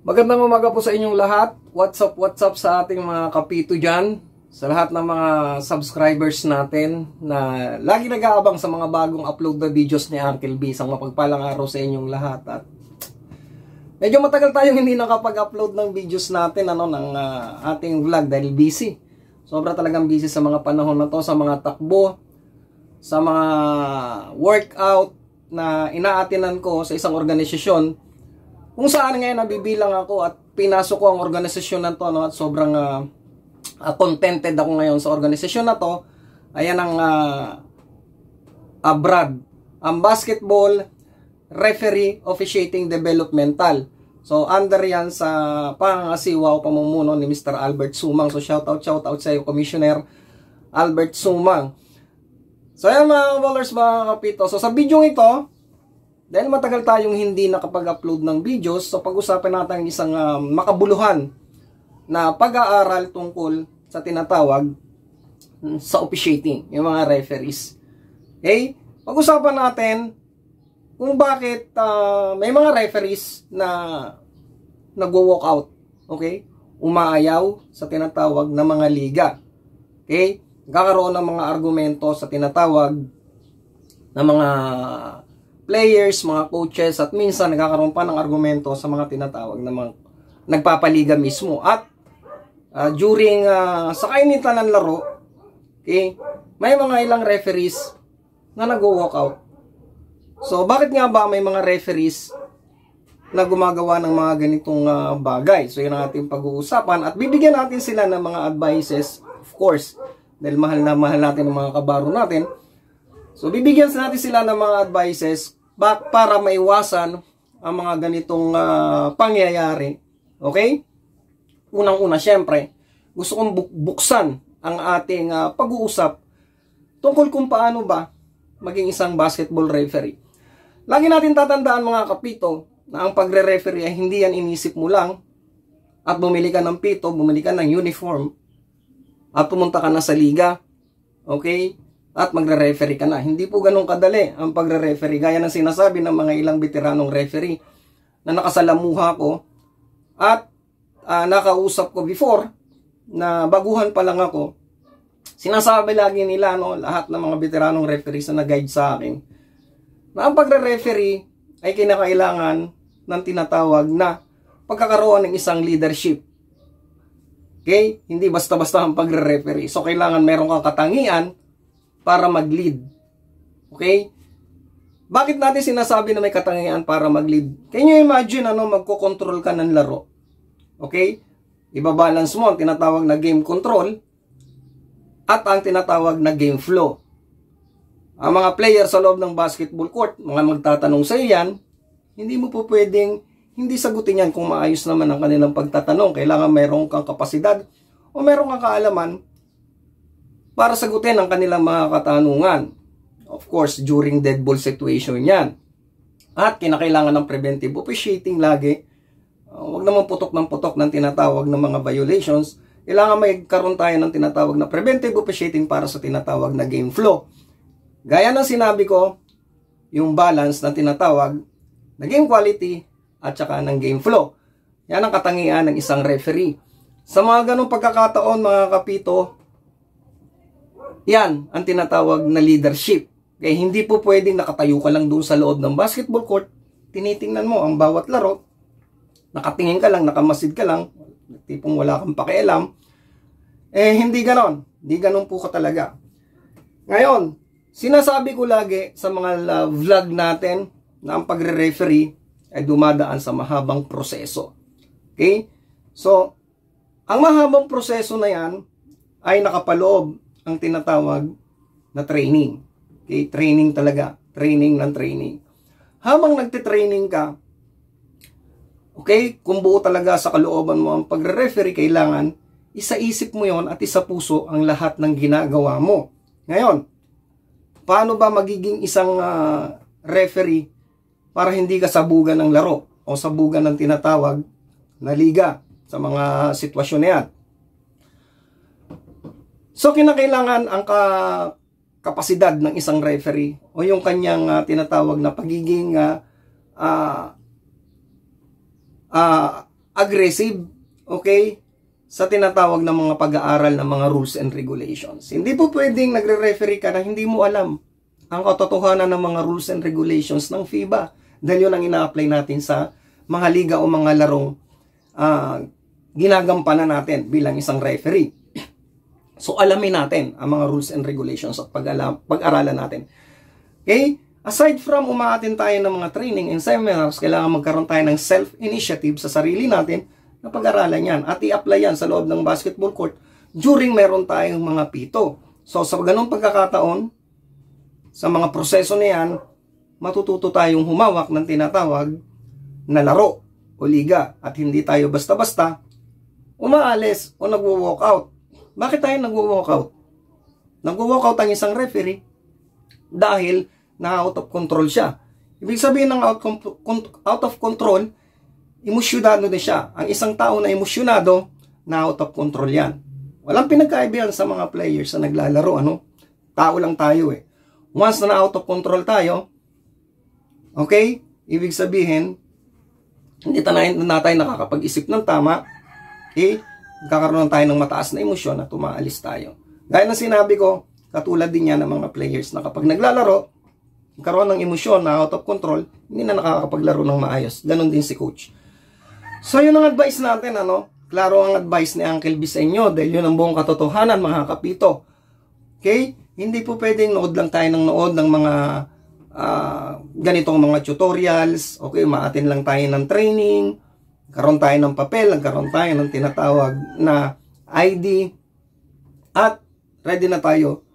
Magandang umaga po sa inyong lahat. What's up sa ating mga kapito dyan. Sa lahat ng mga subscribers natin na lagi nag-aabang sa mga bagong upload na videos ni Uncle B. Isang mapagpalang araw sa inyong lahat. At medyo matagal tayong hindi nakapag-upload ng videos natin ng ating vlog dahil busy. Sobra talagang busy sa mga panahon na to, sa mga takbo, sa mga workout na inaatinan ko sa isang organisasyon. Kung saan ngayon nabibilang ako at pinasok ko ang organisasyon na to, at sobrang contented ako ngayon sa organisasyon na to. Ayan ang BRAD, ang Basketball Referee Officiating Developmental. So under yan sa pangasiwa o pamumuno ni Mr. Albert Sumang. So shout out sa iyo, Commissioner Albert Sumang. So ayan mga ballers, mga kapito. So sa video ito, dahil matagal tayong hindi nakapag-upload ng videos, so pag-usapan natin isang makabuluhan na pag-aaral tungkol sa tinatawag sa officiating, yung mga referees. Okay? Pag-usapan natin kung bakit may mga referees na nagwo-walk out. Okay? Umaayaw sa tinatawag na mga liga. Okay? Nagkakaroon ng mga argumento sa tinatawag na mga players, mga coaches, at minsan nagkakaroon pa ng argumento sa mga tinatawag na mga nagpapaliga mismo. At during sa kainitan ng laro, okay, may mga ilang referees na nag-walk out. So bakit nga ba may mga referees na gumagawa ng mga ganitong bagay? So yun ang ating pag-uusapan at bibigyan natin sila ng mga advices, of course, dahil mahal na mahal natin ang mga kabaro natin. So bibigyan natin sila ng mga advices para maiwasan ang mga ganitong pangyayari. Okay? Unang-una, syempre, gusto kong buksan ang ating pag-uusap tungkol kung paano ba maging isang basketball referee. Lagi natin tatandaan, mga kapito, na ang pagre-referee ay hindi yan inisip mo lang at bumili ka ng pito, bumili ka ng uniform at pumunta ka na sa liga. Okay? At magre-referee ka na. Hindi po ganun kadali ang pagre-referee. Gaya ng sinasabi ng mga ilang veteranong referee na nakasalamuha ko at nakausap ko before na baguhan pa lang ako. Sinasabi lagi nila, lahat ng mga veteranong referees na nag-guide sa akin, na ang pagre-referee ay kinakailangan ng tinatawag na pagkakaroon ng isang leadership. Okay? Hindi basta-basta ang pagre-referee. So kailangan meron kang katangian para mag-lead. Okay? Bakit natin sinasabi na may katangian para mag-lead? Can you imagine magko-control ka ng laro? Okay? Ibabalance mo ang tinatawag na game control at ang tinatawag na game flow. Ang mga player sa loob ng basketball court, mga magtatanong sa iyan, hindi mo po pwedeng hindi sagutin yan kung maayos naman ang kanilang pagtatanong. Kailangan mayroon kang kapasidad o mayroon kang kaalaman para sagutin ang kanilang mga katanungan. Of course, during dead ball situation yan. At kinakailangan ng preventive officiating lagi. Huwag naman putok ng tinatawag ng mga violations. Kailangan may karoon tayo ng tinatawag na preventive officiating para sa tinatawag na game flow. Gaya ng sinabi ko, yung balance na tinatawag na game quality at saka ng game flow. Yan ang katangian ng isang referee. Sa mga ganong pagkakataon, mga kapito, yan ang tinatawag na leadership. Kaya hindi po pwedeng nakatayo ka lang doon sa loob ng basketball court, tinitingnan mo ang bawat laro, nakatingin ka lang, nakamasid ka lang, tipong wala kang pakialam. Hindi ganon. Hindi ganon po ka talaga. Ngayon, sinasabi ko lagi sa mga vlog natin na ang pagre-referee ay dumadaan sa mahabang proseso. Okay? So, ang mahabang proseso na yan ay nakapaloob ang tinatawag na training. Okay? Training talaga. Training ng training. Habang nagtitraining ka, okay, kung buo talaga sa kalooban mo ang pagre-referee, kailangan isaisip mo yon at isapuso ang lahat ng ginagawa mo. Ngayon, paano ba magiging isang referee para hindi ka sabugan ng laro o sabugan ng tinatawag na liga sa mga sitwasyon na yan? So, kinakailangan ang kapasidad ng isang referee o yung kanyang tinatawag na pagiging aggressive, okay, sa tinatawag na mga pag-aaral ng mga rules and regulations. Hindi po pwedeng nagre-referee ka na hindi mo alam ang katotohanan ng mga rules and regulations ng FIBA. Dahil yun ang ina-apply natin sa mga liga o mga larong ginagampanan natin bilang isang referee. So, alamin natin ang mga rules and regulations at pag-aralan natin. Okay? Aside from umaatin tayo ng mga training and seminars, kailangan magkaroon tayo ng self-initiative sa sarili natin na pag-aralan yan at i-apply yan sa loob ng basketball court during meron tayong mga pito. So, sa ganung pagkakataon, sa mga proseso na yan, matututo tayong humawak ng tinatawag na laro o liga at hindi tayo basta-basta umaalis o nagwo-walkout. Bakit tayo nagwo-walkout? Nagwo-walkout ang isang referee dahil na out of control siya. Ibig sabihin ng out of control, emosyonado na siya. Ang isang tao na emosyonado, na out of control yan. Walang pinagkaibigan sa mga players na naglalaro. Ano? Tao lang tayo eh. Once na out of control tayo, okay, ibig sabihin, hindi na tayo nakakapag-isip ng tama, okay, kakaroon tayo ng mataas na emosyon at tumaalis tayo. Gaya ng sinabi ko, katulad din yan ng mga players na kapag naglalaro, karoon ng emosyon na out of control, hindi na nakakapaglaro ng maayos. Ganon din si coach. So yun ang advice natin, ano? Klaro ang advice ni Uncle B sa inyo dahil yun ang buong katotohanan, mga kapito. Okay? Hindi po pwedeng nood lang tayo ng nood ng mga ganitong mga tutorials. Okay, maatin lang tayo ng training. Karoon tayo ng papel, nagkaroon tayo ng tinatawag na ID at ready na tayo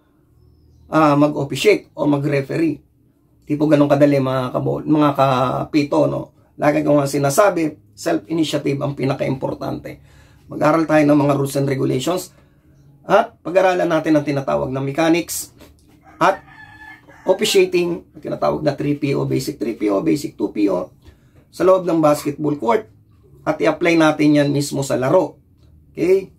mag-officiate o mag-referee. Di po ganun kadali mga kapito, no? Lagi ko nga sinasabi, self-initiative ang pinaka-importante. Mag-aral tayo ng mga rules and regulations at pag-aralan natin ang tinatawag na mechanics at officiating, ang tinatawag na 3PO, basic 3PO, basic 2PO sa loob ng basketball court. At i-apply natin yan mismo sa laro. Okay?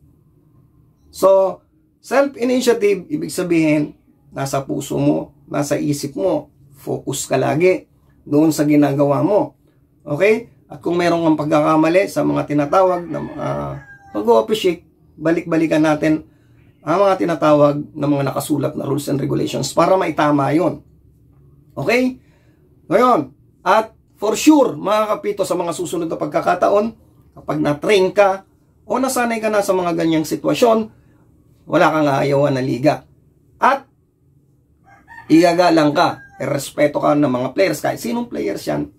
So, self-initiative, ibig sabihin, nasa puso mo, nasa isip mo, focus ka lagi doon sa ginagawa mo. Okay? At kung meron kang pagkakamali sa mga tinatawag na pag-o-appreciate, balik-balikan natin ang mga tinatawag na mga nakasulat na rules and regulations para maitama yon. Okay? Ngayon, at for sure, mga kapito, sa mga susunod na pagkakataon, kapag na-train ka o nasanay ka na sa mga ganyang sitwasyon, wala kang aayawan na liga. At igagalang ka, respeto ka ng mga players, kahit sinong players yan,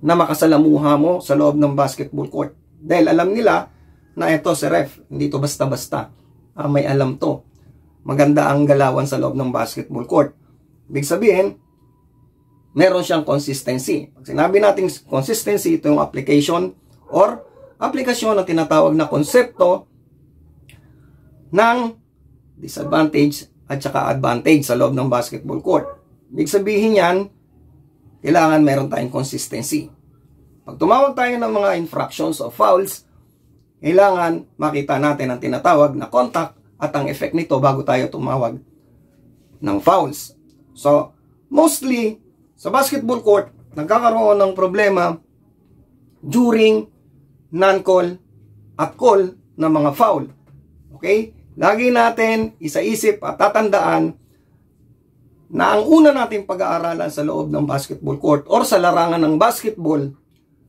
na makasalamuha mo sa loob ng basketball court. Dahil alam nila na ito si ref, hindi to basta-basta. May alam to. Maganda ang galawan sa loob ng basketball court. Ibig sabihin, meron siyang consistency. Pag sinabi natin consistency, ito yung application or aplikasyon na tinatawag na konsepto ng disadvantage at saka advantage sa loob ng basketball court. Ibig sabihin yan, kailangan meron tayong consistency. Pag tumawag tayo ng mga infractions o fouls, kailangan makita natin ang tinatawag na contact at ang effect nito bago tayo tumawag ng fouls. So, mostly, sa basketball court, nagkakaroon ng problema during non-call at call ng mga foul. Okay? Lagi natin isaisip at tatandaan na ang una nating pag-aaralan sa loob ng basketball court or sa larangan ng basketball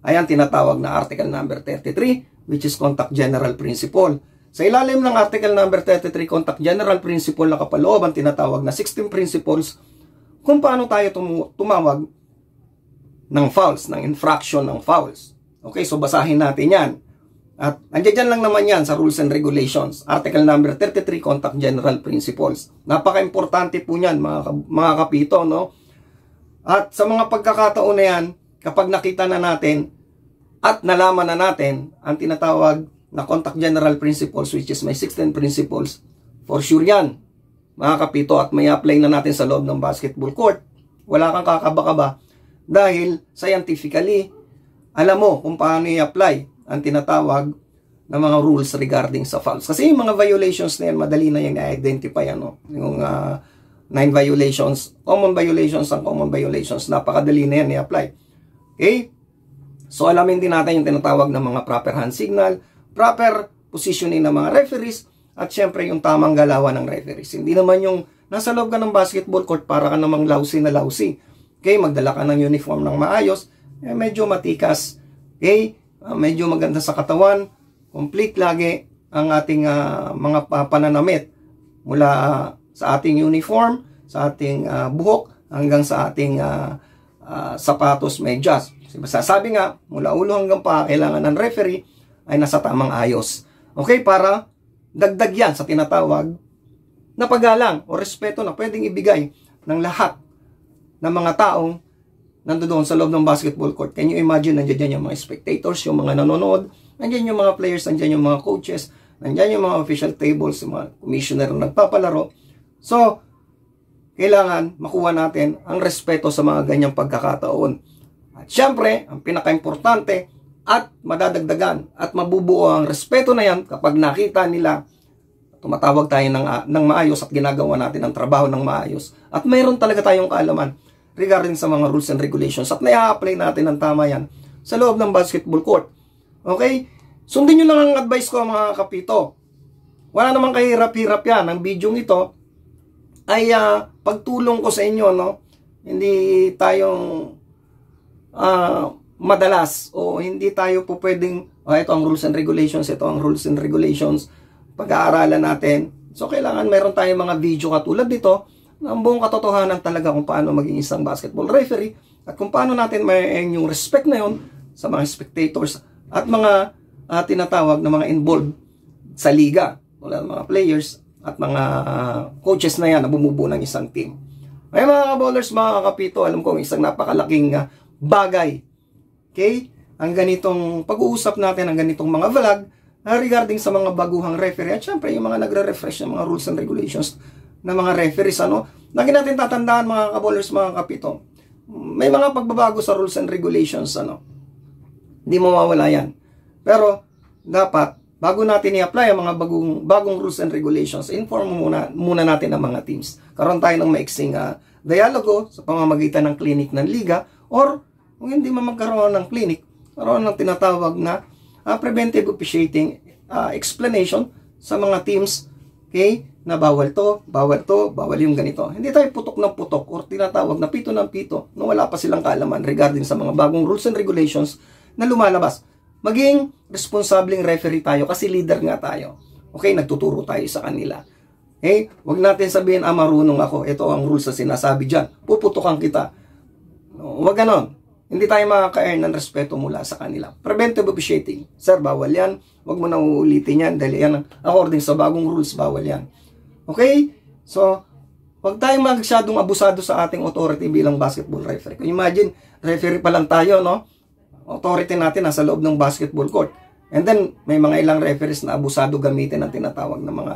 ay ang tinatawag na article number 33, which is Contact General Principle. Sa ilalim ng article number 33, Contact General Principle, nakapaloob ang tinatawag na 16 principles kung paano tayo tumawag ng fouls, ng infraction ng fouls. Okay, so basahin natin yan. At andyan lang naman yan sa Rules and Regulations. Article number 33, Contact General Principles. Napaka-importante po yan, mga kapito, no? At sa mga pagkakataon na yan, kapag nakita na natin at nalaman na natin ang tinatawag na Contact General Principles, which is my 16 principles, for sure yan, mga kapito, at may apply na natin sa loob ng basketball court. Wala kang kakaba-kaba dahil scientifically, alam mo kung paano i-apply ang tinatawag na mga rules regarding sa fouls. Kasi yung mga violations na yan, madali na yung i-identify, ano? Yung 9 violations, common violations, napakadali na yan i-apply. Okay? So alamin din natin yung tinatawag na mga proper hand signal, proper positioning ng mga referees, at syempre yung tamang galawan ng referees. Hindi naman yung nasa loob ka ng basketball court para ka namang lousy na lousy. Okay, magdala ka ng uniform ng maayos, medyo matikas. Okay, medyo maganda sa katawan, complete lagi ang ating mga pananamit mula sa ating uniform, sa ating buhok, hanggang sa ating sapatos, medyas. Sabi nga, mula ulo hanggang paa, kailangan ng referee ay nasa tamang ayos. Okay, para dagdag yan sa tinatawag na paggalang o respeto na pwedeng ibigay ng lahat ng mga taong nandoon sa loob ng basketball court. Can you imagine, nandiyan yung mga spectators, yung mga nanonood, nandiyan yung mga players, nandiyan yung mga coaches, nandiyan yung mga official tables, yung mga commissioner na nagpapalaro. So, kailangan makuha natin ang respeto sa mga ganyang pagkakataon. At syempre, ang pinaka-importante at madadagdagan at mabubuo ang respeto na yan kapag nakita nila tumatawag tayo ng maayos at ginagawa natin ang trabaho ng maayos. At mayroon talaga tayong kaalaman regarding sa mga rules and regulations at na-apply natin ang tama yan sa loob ng basketball court. Okay? Sundin nyo lang ang advice ko mga kapito. Wala namang kahirap-hirap yan. Ang video ito ay pagtulong ko sa inyo, no? Hindi tayong madalas o hindi tayo po pwedeng ito ang rules and regulations, ito ang rules and regulations, pag-aaralan natin. So kailangan meron tayong mga video katulad dito na ang buong katotohanan talaga kung paano maging isang basketball referee at kung paano natin may yung respect na yon sa mga spectators at mga tinatawag na mga involved sa liga, wala mga players at mga coaches na yan na bumubuo ng isang team. Ay mga bowlers, mga kapito, alam ko isang napakalaking bagay. Okay? Ang ganitong pag-uusap natin, ang ganitong mga vlog regarding sa mga baguhang referee at syempre yung mga nagre-refresh ng mga rules and regulations ng mga referees. Lagi natin tatandaan mga kabowlers, mga kapito, may mga pagbabago sa rules and regulations. Hindi mawawala yan. Pero dapat bago natin i-apply ang mga bagong rules and regulations, inform muna natin ang mga teams. Karoon tayo ng maiksing dialogo sa pamamagitan ng clinic ng liga, or kung hindi man magkaroon ng clinic, karoon ng tinatawag na preventive officiating explanation sa mga teams, okay, na bawal yung ganito. Hindi tayo putok ng putok or tinatawag na pito ng pito na wala pa silang kaalaman regarding sa mga bagong rules and regulations na lumalabas. Maging responsableng referee tayo kasi leader nga tayo. Okay, nagtuturo tayo sa kanila. Okay, wag natin sabihin, marunong ako, ito ang rules na sinasabi dyan, puputukan kita. Wag ganon. Hindi tayo makaka-earn ng respeto mula sa kanila. Preventive officiating. Sir, bawal yan. Wag mo na uulitin yan dahil yan, according sa bagong rules, bawal yan. Okay? So, wag tayong masyadong abusado sa ating authority bilang basketball referee. Kung imagine, referee pa lang tayo, no? Authority natin nasa loob ng basketball court. And then, may mga ilang referees na abusado gamitin ang tinatawag na mga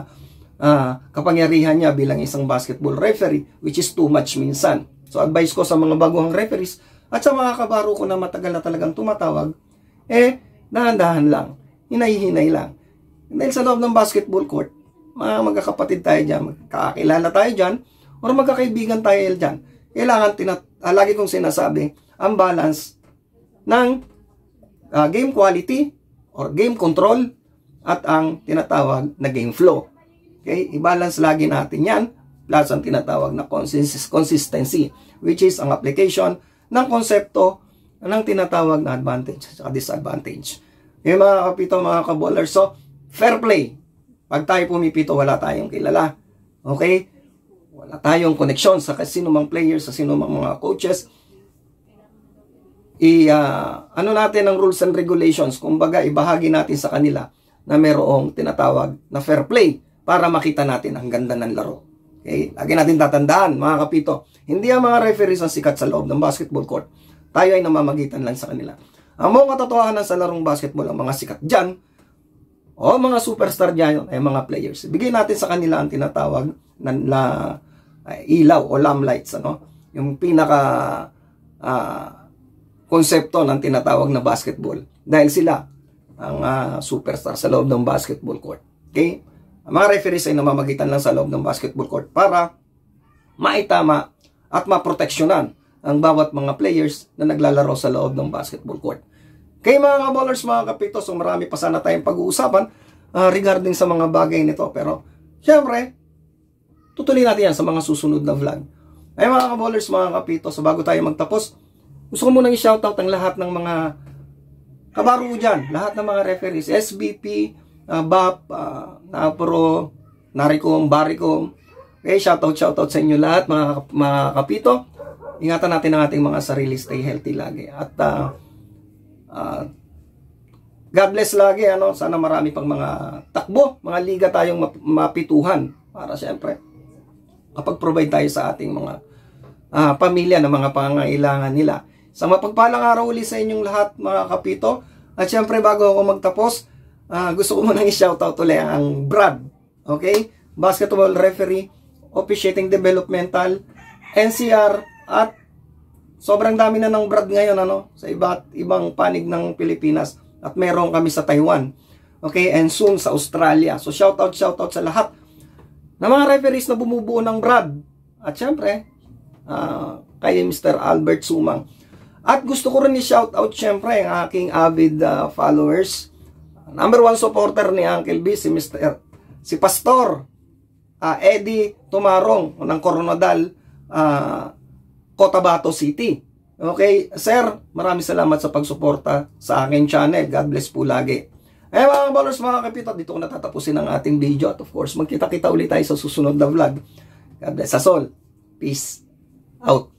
kapangyarihan niya bilang isang basketball referee, which is too much minsan. So, advice ko sa mga baguhang referees at sa mga kabaro ko na matagal na talagang tumatawag, dahan-dahan lang, hinay-hinay lang. Dahil sa loob ng basketball court, mga magkakapatid tayo dyan, magkakakilala tayo dyan, o magkakaibigan tayo dyan. Kailangan, lagi kong sinasabi, ang balance ng game quality or game control at ang tinatawag na game flow. Okay? I-balance lagi natin yan, plus ang tinatawag na consistency, which is ang application ng konsepto ng tinatawag na advantage at disadvantage. Yung mga kapito, mga kabowlers, so fair play. Pag tayo pumipito, wala tayong kilala. Okay? Wala tayong connection sa sino mang players, sa sino mang mga coaches. Ano natin ang rules and regulations, kumbaga ibahagi natin sa kanila na mayroong tinatawag na fair play para makita natin ang ganda ng laro. Okay? Lagi natin tatandaan, mga kapito, hindi ang mga referees ang sikat sa loob ng basketball court. Tayo ay namamagitan lang sa kanila. Ang mga katotohanan sa larong basketball, ang mga sikat dyan, o mga superstar dyan, ay mga players. Bigay natin sa kanila ang tinatawag na ilaw o lamplights. Yung pinaka konsepto ng tinatawag na basketball. Dahil sila ang superstar sa loob ng basketball court. Okay? Ang mga referees ay namamagitan lang sa loob ng basketball court para maitama at maproteksyonan ang bawat mga players na naglalaro sa loob ng basketball court. Kaya mga kaballers, mga kapito, so marami pa sana tayong pag-uusapan regarding sa mga bagay nito. Pero, syempre, tutuloy natin yan sa mga susunod na vlog. Ay mga kaballers, mga kapito, so bago tayo magtapos, gusto ko munang i-shoutout ang lahat ng mga kabaro dyan, lahat ng mga referees, SBP, BAP, NAPRO, NARICOM, BARICOM. Okay, shoutout sa inyo lahat, mga kapito. Ingatan natin ang ating mga sarili, stay healthy lagi. At God bless lagi, sana marami pang mga takbo, mga liga tayong mapituhan para syempre kapag-provide tayo sa ating mga pamilya ng mga pangangailangan nila. Sa mapagpalang araw ulit sa inyong lahat, mga kapito. At syempre, bago ako magtapos, gusto ko munang i-shoutout ulit ang Brad. Okay? Basketball referee, officiating developmental, NCR, at sobrang dami na ng Brad ngayon, sa iba't ibang panig ng Pilipinas. At meron kami sa Taiwan. Okay? And soon sa Australia. So, shoutout sa lahat na mga referees na bumubuo ng Brad. At syempre, kay Mr. Albert Sumang. At gusto ko rin i-shoutout syempre ang aking avid followers. Number 1 supporter ni Uncle B, si Pastor Eddie Tumarong ng Coronadal, Cotabato City. Okay, sir, maraming salamat sa pagsuporta sa aking channel. God bless po lagi. Mga ballers, mga kapito, dito ko natatapusin ang ating video. At of course, magkita-kita ulit tayo sa susunod na vlog. God bless us all. Peace out.